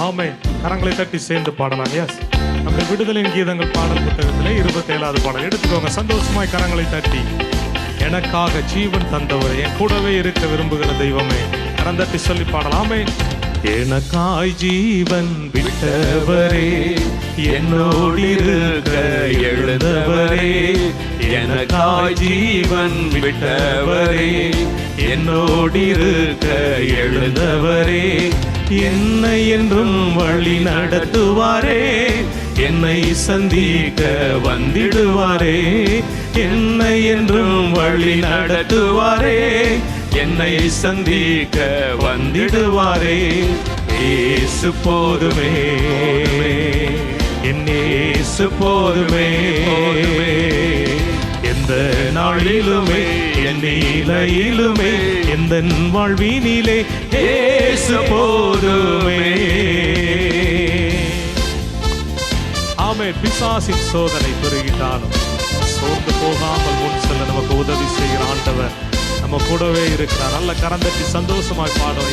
ஆமென். கரங்களை தட்டி சேர்ந்து பாடலாம். எஸ், நம்ம விடுதலின் கீதங்கள் பாடல் புத்தகத்திலே 27வது பாடல் எடுத்துக்கோங்க. சந்தோஷமாய் கரங்களை தட்டி, எனக்காக ஜீவன் தந்தவரே, என் கூடவே இருக்க விரும்புகிற தெய்வமே, கரம் தட்டி சொல்லி பாடலாமே. எனக்காய் ஜீவன் விட்டவரே, என்னோடு இருக்க எழுந்தவரே, எனக்காய் ஜீவன் விட்டவரே, என்னோடு இருக்க எழுந்தவரே, என்னை என்றும் வழி நடத்துவாரே, என்னை சந்திக்க வந்திடுவாரே, என்னை என்றும் வழி நடத்துவாரே, என்னை சந்திக்க வந்திடுவாரே. இயேசு போதுமே, என் இயேசு போதுமே, எந்த நாளிலுமே என் நிலையிலுமே எந்த வாழ்வினிலே இயேசு போதுமே. ஆமென். பிசாசின் சோதனை பெருகிட்டாலும் சோர்ந்து போகாமல் முன் செல்ல நமக்கு உதவி செய்கிற ஆண்டவர் நம்ம கூடவே இருக்கிறார். நல்ல கரந்தட்டி சந்தோஷமாய் பாடும்.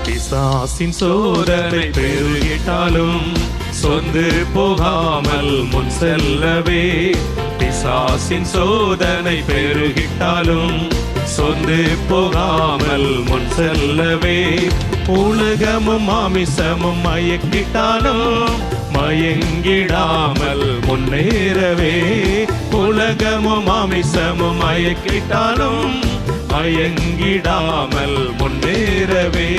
பிசாசின் சோதனை பெருகிட்டாலும் சொந்து போகாமல் முன் செல்லவே, பிசாசின் சோதனை பெருகிட்டாலும் சொந்து போகாமல் முன் செல்லவே, உலகமும் மாமிசமும் மயக்கிட்டாலும் மயங்கிடாமல் முன்னேறவே, உலகமும் மாமிசமும் மயக்கிட்டாலும் மயங்கிடாமல் முன்னேறவே,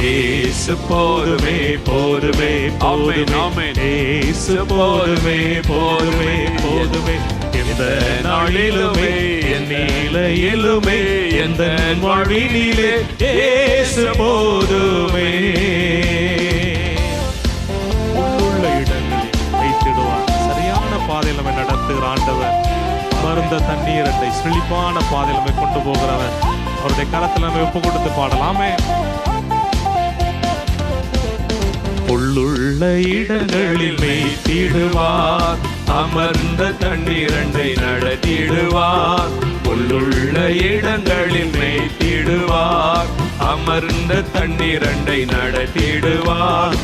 இயேசு போதுமே போதுமே போதுமே, இயேசு போதுமே போதுமே போதுமே, எந்த நாளிலுமே என் நிலையிலுமே எந்த வாழ்வினிலே இயேசு போதுமே. உள்ள இடங்களில் வைத்திடுவார், சரியான பாதையில் நம்மை நடத்துகிற ஆண்டவர், மருந்த தண்ணீரத்தை செழிப்பான பாதையில் நம்மை கொண்டு போகிறவர், அவருடைய கரத்தில் நம்ம ஒப்பு கொடுத்து பாடலாமே. உள்ளுள்ள இடங்களில் மேய்த்திடுவார், அமர்ந்த தண்ணீரண்டை நடத்திடுவார், உள்ளுள்ள இடங்களில் மேய்த்திடுவார், அமர்ந்த தண்ணீரண்டை நடத்திடுவார்,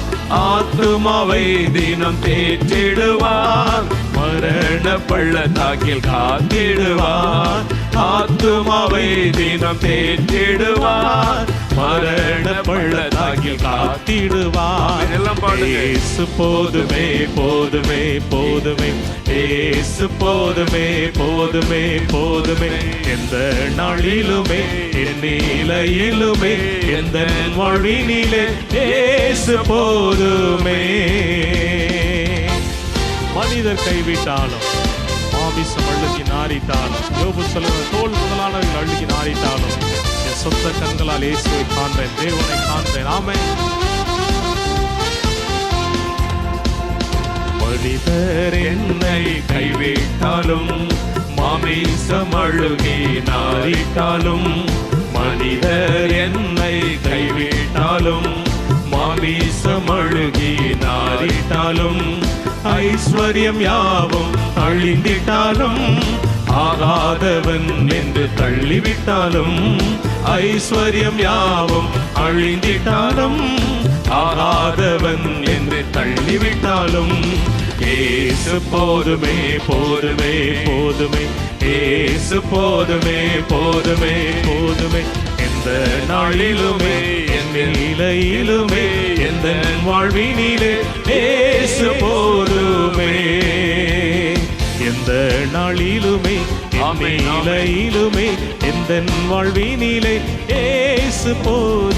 ஆத்துமாவை தினம் தேற்றிடுவார், மரண பள்ளத்தாக்கில் காத்திடுவார், ஆத்துமாவை தினம் தேற்றிடுவார், மரண பள்ளத்தாக்கில் காத்திடுவார். இயேசு போதுமே போதுமே போதுமே, இயேசு போதுமே போதுமே போதுமே, எந்த நாளிலுமே என் நிலையிலுமே எந்த வாழ்வினிலே இயேசு போதுமே. மனிதர் கைவிட்டாலும் மாமிசம் அழுகி நாரிட்டாலும், யோபு சொல்லுகிற தோல் முதலானவர்கள் அழுகி நாரிட்டாலும், என் சொந்த கண்களால் இயேசுவை காண்பேன், தேவனை காண்பேன். ஆமென். மனிதர் என்னை கைவிட்டாலும் மாமிசம் அழுகி நாரிட்டாலும், மனிதர் என்னை கைவிட்டாலும் மாமிசம் அழுகி நாரிட்டாலும், ஐஸ்வர்யம் யாவும் அழிந்திட்டாலும் ஆகாதவன் என்று தள்ளிவிட்டாலும், ஐஸ்வர்யம் யாவும் அழிந்திட்டாலும் ஆகாதவன் என்று தள்ளிவிட்டாலும், இயேசு போதுமே போதுமே போதுமே, இயேசு போதுமே போதுமே போதுமே, எந்த நாளிலுமே என் நிலையிலுமே எந்த வாழ்வினிலே இயேசு போதுமே, எந்த நாளிலுமே என் நிலையிலுமே எந்த வாழ்வினிலே இயேசு போதுமே.